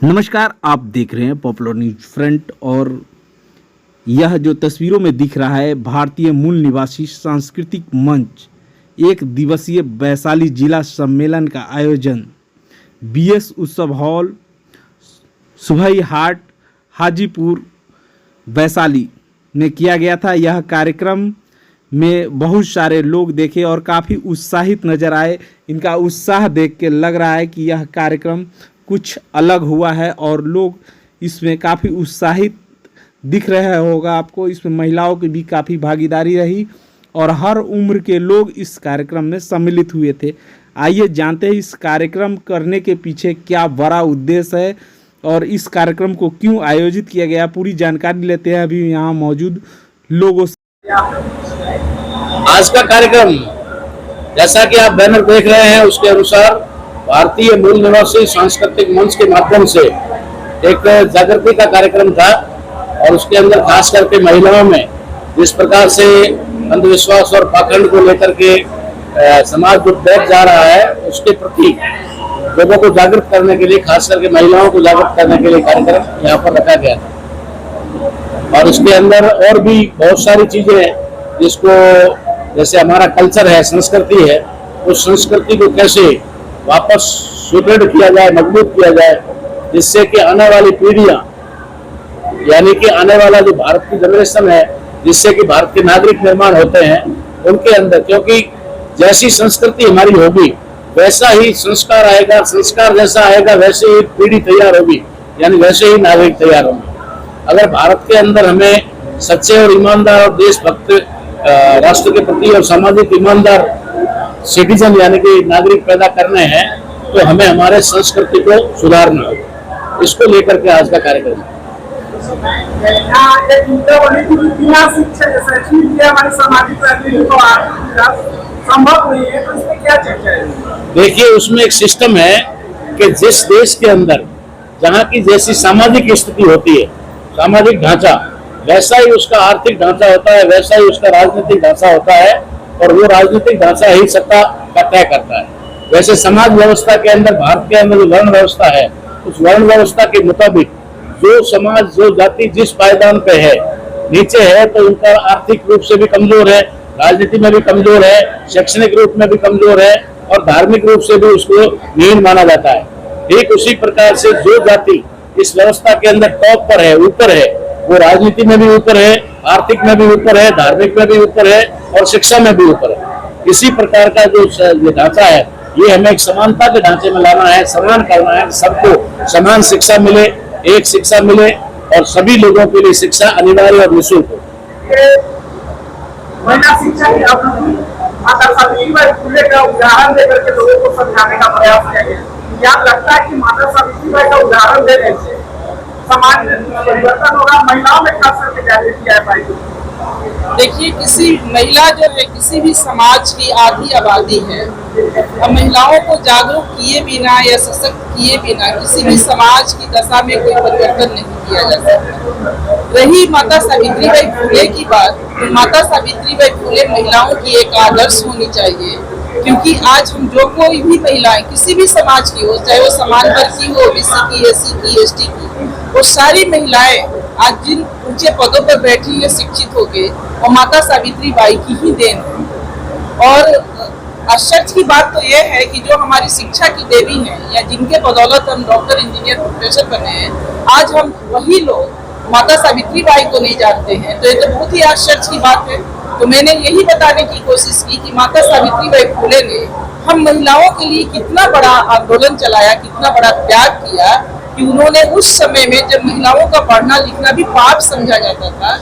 नमस्कार, आप देख रहे हैं पॉपुलर न्यूज फ्रंट। और यह जो तस्वीरों में दिख रहा है भारतीय मूल निवासी सांस्कृतिक मंच एक दिवसीय वैशाली जिला सम्मेलन का आयोजन बीएस उत्सव हॉल सुबही हाट हाजीपुर वैशाली में किया गया था। यह कार्यक्रम में बहुत सारे लोग देखे और काफ़ी उत्साहित नज़र आए। इनका उत्साह देख के लग रहा है कि यह कार्यक्रम कुछ अलग हुआ है और लोग इसमें काफ़ी उत्साहित दिख रहे होगा आपको। इसमें महिलाओं की भी काफ़ी भागीदारी रही और हर उम्र के लोग इस कार्यक्रम में सम्मिलित हुए थे। आइए जानते हैं इस कार्यक्रम करने के पीछे क्या बड़ा उद्देश्य है और इस कार्यक्रम को क्यों आयोजित किया गया। पूरी जानकारी लेते हैं अभी यहाँ मौजूद लोगों से। आज का कार्यक्रम जैसा कि आप बैनर देख रहे हैं उसके अनुसार भारतीय मूल निवासी सांस्कृतिक मंच के माध्यम से एक जागृति का कार्यक्रम था और उसके अंदर खास करके महिलाओं में जिस प्रकार से अंधविश्वास और पाखंड को लेकर के समाज जो बैठ जा रहा है उसके प्रति लोगों को जागृत करने के लिए, खास करके महिलाओं को जागृत करने के लिए कार्यक्रम यहाँ पर रखा गया था। और उसके अंदर और भी बहुत सारी चीजें हैं जिसको, जैसे हमारा कल्चर है, संस्कृति है, उस संस्कृति को कैसे वापस सुदृढ़ किया जाए, मजबूत किया जाए, जिससे कि आने वाली पीढ़ियां, यानी कि आने वाला जो भारत की जनरेशन है, जिससे कि भारत के नागरिक निर्माण होते हैं उनके अंदर, क्योंकि जैसी संस्कृति हमारी होगी वैसा ही संस्कार आएगा, संस्कार जैसा आएगा वैसे ही पीढ़ी तैयार होगी, यानी वैसे ही नागरिक तैयार होंगे। अगर भारत के अंदर हमें सच्चे और ईमानदार और देशभक्त राष्ट्र के प्रति और सामाजिक ईमानदार सिटीजन यानी कि नागरिक पैदा करने हैं तो हमें हमारे संस्कृति को सुधारना होगा। इसको लेकर के आज का कार्यक्रम देखिए, उसमें एक सिस्टम है कि जिस देश के अंदर जहाँ की जैसी सामाजिक स्थिति होती है, सामाजिक ढांचा, वैसा ही उसका आर्थिक ढांचा होता है, वैसा ही उसका राजनीतिक ढांचा होता है और वो राजनीतिक ढांचा ही सत्ता का तय करता है। वैसे समाज व्यवस्था के अंदर, भारत के अंदर जो वर्ण व्यवस्था है, उस वर्ण व्यवस्था के मुताबिक जो समाज, जो जाति जिस पायदान पे है, नीचे है, तो उनका आर्थिक रूप से भी कमजोर है, राजनीति में भी कमजोर है, शैक्षणिक रूप में भी कमजोर है और धार्मिक रूप से भी उसको हीन माना जाता है। ठीक उसी प्रकार से जो जाति इस व्यवस्था के अंदर टॉप पर है, ऊपर है, वो राजनीति में भी ऊपर है, आर्थिक में भी ऊपर है, धार्मिक में भी ऊपर है और शिक्षा में भी ऊपर है। इसी प्रकार का जो ढांचा है, ये हमें एक समानता के ढांचे में लाना है, समान करना है, सबको समान शिक्षा मिले, एक शिक्षा मिले और सभी लोगों के लिए शिक्षा अनिवार्य और निःशुल्क हो। महिला शिक्षा की अवधि माता सावित्रीबाई फुले का उदाहरण देकर के लोगों को समझाने का प्रयास किया गया। क्या लगता है कि माता सावित्रीबाई का उदाहरण देने से समाज में परिवर्तन होगा, महिलाओं में खास करके जागृति आ पाएगी? देखिए, किसी महिला जो है किसी भी समाज की आधी आबादी है और महिलाओं को जागरूक किए बिना या सशक्त किए बिना किसी भी समाज की दशा में कोई परिवर्तन नहीं किया जा सकता। रही माता सावित्रीबाई फुले की बात, तो माता सावित्रीबाई फुले महिलाओं की एक आदर्श होनी चाहिए, क्योंकि आज हम जो कोई भी महिलाएं किसी भी समाज की हो, चाहे वो समान वर्ग की हो, ओबीसी की, एससी की, एसटी की, वो सारी महिलाएं आज जिन ऊंचे पदों पर बैठी है, शिक्षित हो गए, और माता सावित्रीबाई की ही देन है। और आश्चर्य की बात तो यह है कि जो हमारी शिक्षा की देवी हैं या जिनके बदौलत हम डॉक्टर, इंजीनियर, प्रोफेसर बने हैं, आज हम वही लोग माता सावित्रीबाई को नहीं जानते हैं, तो ये तो बहुत ही आश्चर्य की बात है। तो मैंने यही बताने की कोशिश की कि माता सावित्रीबाई फुले ने हम महिलाओं के लिए कितना बड़ा आंदोलन चलाया, कितना बड़ा त्याग किया, कि उन्होंने उस समय में जब महिलाओं का पढ़ना लिखना भी पाप समझा जाता था,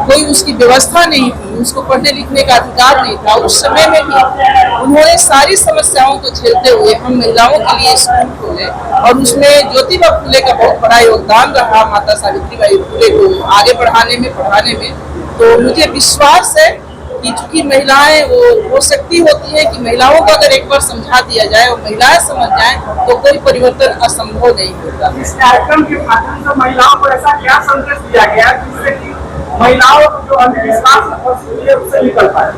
कोई उसकी व्यवस्था नहीं थी, उसको पढ़ने लिखने का अधिकार नहीं था, उस समय में भी उन्होंने सारी समस्याओं को झेलते हुए हम महिलाओं के लिए स्कूल खोले और उसमें ज्योतिबा फुले का बहुत बड़ा योगदान रहा माता सावित्रीबाई फुले को आगे बढ़ाने में, पढ़ाने में। तो मुझे विश्वास है कि चूंकि महिलाएं वो शक्ति होती है कि महिलाओं को अगर एक बार समझा दिया जाए और महिलाएं समझ जाएं तो कोई परिवर्तन असंभव नहीं होता। इस कार्यक्रम के माध्यम से महिलाओं को ऐसा क्या संदेश दिया गया जिससे कि महिलाओं को जो अंधविश्वास है उससे निकल पाए?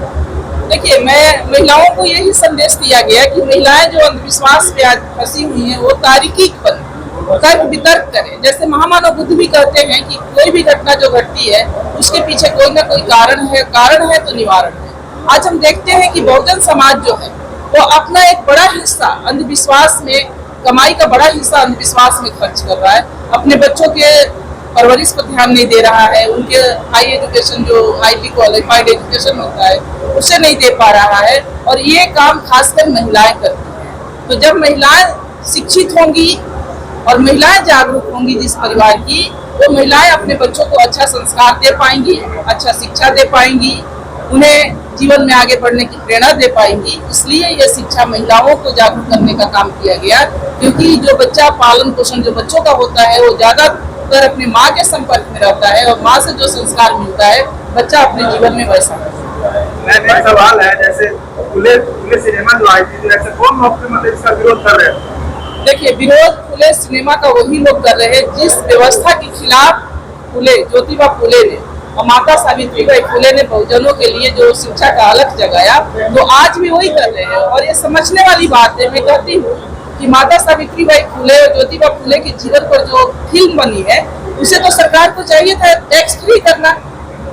देखिए, मैं महिलाओं को यही संदेश दिया गया कि महिलाएं जो अंधविश्वास पे आज फंसी हुई हैं वो तारीकी बन, तर्क वितर्क करें। जैसे महामानव बुद्ध भी कहते हैं कि कोई भी घटना जो घटती है उसके पीछे कोई ना कोई कारण है तो निवारण है। आज हम देखते हैं कि बहुजन समाज जो है वो अपना एक बड़ा हिस्सा अंधविश्वास में, कमाई का बड़ा हिस्सा अंधविश्वास में खर्च कर रहा है, अपने बच्चों के परवरिश पर ध्यान नहीं दे रहा है, उनके हाई एजुकेशन जो हाईली क्वालिफाइड एजुकेशन होता है उसे नहीं दे पा रहा है, और ये काम खासकर महिलाएं करती हैं। तो जब महिलाएं शिक्षित होंगी और महिलाएं जागरूक होंगी जिस परिवार की, वो महिलाएं अपने बच्चों को अच्छा संस्कार दे पाएंगी, अच्छा शिक्षा दे पाएंगी, उन्हें जीवन में आगे बढ़ने की प्रेरणा दे पाएंगी। इसलिए यह शिक्षा महिलाओं को जागरूक करने का काम किया गया, क्योंकि जो बच्चा पालन पोषण जो बच्चों का होता है वो ज्यादातर अपनी माँ के संपर्क में रहता है, और माँ से जो संस्कार मिलता है बच्चा अपने जीवन में वैसा मेरा सवाल है, जैसे खुले सिनेमा जो आई थी, जैसे कौन लोग मतलब इसका विरोध कर रहे हैं? देखिए, विरोध खुले सिनेमा का वही लोग कर रहे हैं जिस व्यवस्था के खिलाफ फुले ज्योतिबा फुले ने और माता सावित्रीबाई फुले ने बहुजनों के लिए जो शिक्षा का अलग जगाया, तो आज भी वही कर रहे हैं। और ये समझने वाली बात है। मैं कहती हूँ कि माता सावित्रीबाई फुले और ज्योतिबा फुले के जीवन पर जो फिल्म बनी है उसे तो सरकार को चाहिए था टैक्स फ्री करना,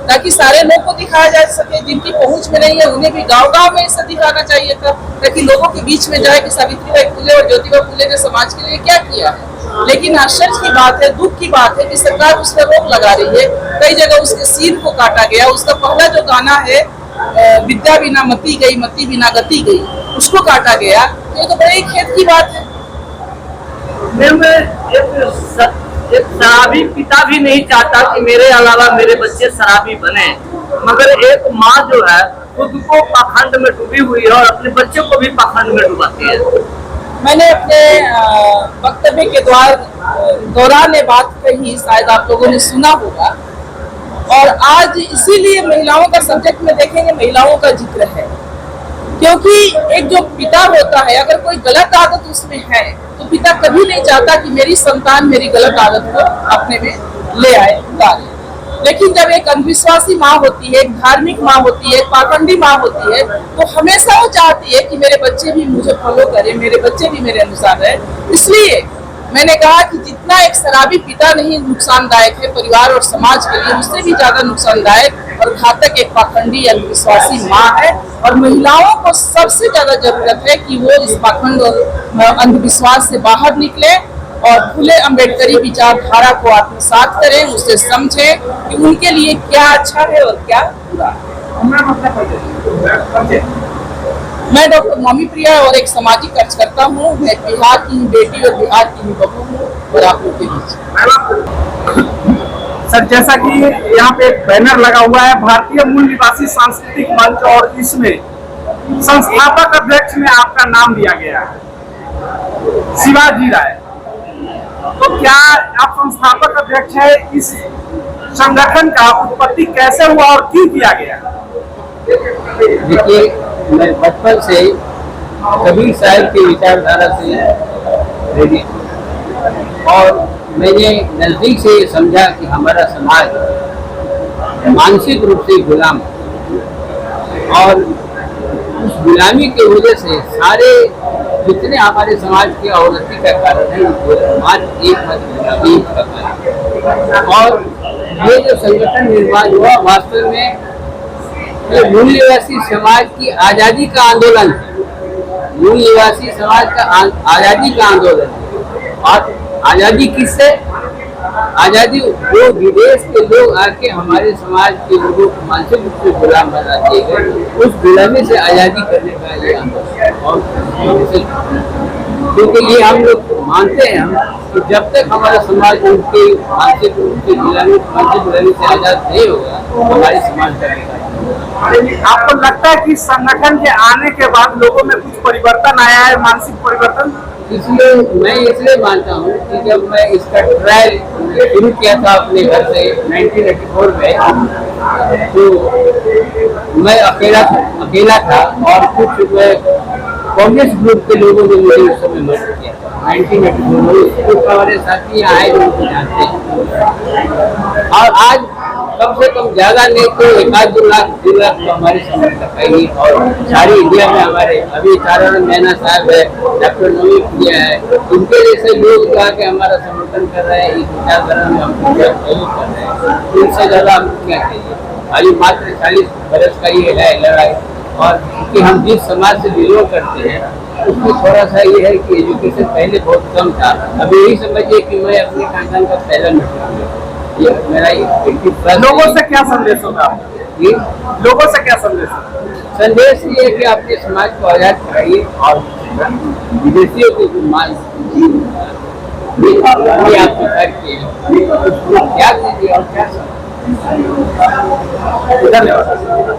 ताकि सारे लोग को दिखाया जा सके। जिनकी पहुंच में नहीं है उन्हें भी गांव-गांव में इसे दिखाना चाहिए था, ताकि लोगों के बीच में जाए कि सावित्रीबाई फुले और ज्योतिबा फुले ने समाज के लिए क्या किया है। लेकिन आश्चर्य की बात है, दुख की बात है कि सरकार उस पर रोक लगा रही है। कई जगह उसके सीन को काटा गया। उसका पहला जो गाना है विद्या बिना मती गई, मती बिना गति गई, उसको काटा गया। ये तो बड़े खेत की बात है। एक शराबी पिता भी नहीं चाहता कि मेरे अलावा मेरे बच्चे शराबी बने, मगर एक माँ जो है खुद को पाखंड में डूबी हुई है और अपने बच्चे को भी पाखंड में डुबाती है। मैंने अपने वक्तव्य के दौरान ये बात कही, शायद आप लोगों ने सुना होगा, और आज इसीलिए महिलाओं का सब्जेक्ट में देखेंगे, महिलाओं का जिक्र है। क्योंकि एक जो पिता होता है, अगर कोई गलत आदत उसमें है तो पिता कभी नहीं चाहता कि मेरी संतान मेरी गलत आदत को अपने में ले आए, उतारे। लेकिन जब एक अंधविश्वासी माँ होती है, एक धार्मिक माँ होती है, एक पाखंडी माँ होती है, तो हमेशा वो चाहती है कि मेरे बच्चे भी मुझे फॉलो करें, मेरे बच्चे भी मेरे अनुसार रहे। इसलिए मैंने कहा कि जितना एक शराबी पिता नहीं नुकसानदायक है परिवार और समाज के लिए, उससे भी ज्यादा नुकसानदायक और घातक एक पाखंडी अंधविश्वासी माँ है। और महिलाओं को सबसे ज्यादा जरूरत है कि वो इस पाखंड और अंधविश्वास से बाहर निकले और फुले अम्बेडकरी विचारधारा को आत्मसात करें, उसे समझें कि उनके लिए क्या अच्छा है और क्या बुरा। मैं डॉक्टर मम्मी प्रिया और एक सामाजिक कार्यकर्ता हूँ। मैं बिहार की बेटी और बिहार की ही बहू हूँ और आप लोग के बीच। सर, जैसा कि यहाँ पे एक बैनर लगा हुआ है भारतीय मूल निवासी सांस्कृतिक मंच, और इसमें संस्थापक अध्यक्ष में आपका नाम दिया गया है, शिवाजी राय। तो क्या आप संस्थापक अध्यक्ष है? इस संगठन का उत्पत्ति कैसे हुआ और क्यों किया गया? देखिए, मैं बचपन से कबीर साहब की विचारधारा से प्रेरित, और मैंने नजदीक से समझा कि हमारा समाज मानसिक रूप से गुलाम, और उस गुलामी की वजह से सारे जितने हमारे समाज की अवनति का कारण है वो समाज एक का कारण। और ये जो संगठन निर्माण हुआ वास्तव में ये मूल निवासी समाज की आज़ादी का आंदोलन है। मूल निवासी समाज का आज़ादी का आंदोलन है। और आज़ादी किससे? आज़ादी वो विदेश के लोग आके हमारे समाज के लोगों को मानसिक रूप से गुलाम बना दिए गए, उस गुलामी से आज़ादी करने का ये आंदोलन। और क्योंकि ये हम लोग मानते हैं कि जब तक हमारा समाज उनके मानसिक रूप से गुलामी से आज़ाद नहीं होगा तो हमारे समाज का। आपको लगता है कि संगठन के आने के बाद लोगों में कुछ परिवर्तन आया है, मानसिक परिवर्तन? इसलिए मैं इसलिए मानता हूँ कि जब मैं इसका ट्रायल शुरू किया था अपने घर से 1984 में, तो मैं अकेला था और कुछ कांग्रेस ग्रुप के लोगों ने मुझे उस समय मदद किया था 1984 में। कुछ हमारे साथी यहाँ आए जो मुझे जानते हैं। और आज कम से कम ज्यादा नहीं तो 1-2 लाख तो हमारे समर्थक है ही। और सारी इंडिया में हमारे अभी तारानंद नैना साहब है, डॉक्टर नवीन किया है, उनके जैसे लोग जो आके हमारा समर्थन कर रहे हैं, इस विचारधारा में हम सहयोग कर रहे हैं। इनसे ज्यादा हम क्या चाहिए। अभी मात्र 40 बरस का ये है लड़ाई। और क्योंकि हम जिस समाज से बिलोंग करते हैं उसमें थोड़ा सा ये है कि एजुकेशन पहले बहुत कम था। अब यही समझिए कि मैं अपने खानदान का पहला मित्र हूँ। ये मेरा लोगों से क्या संदेश होगा? ये लोगों से क्या संदेश होगा? संदेश ये है कि अपने समाज को आजाद कराइए और विदेशियों को जो मान आपको करके उसको त्याग दीजिए और क्या धन्यवाद।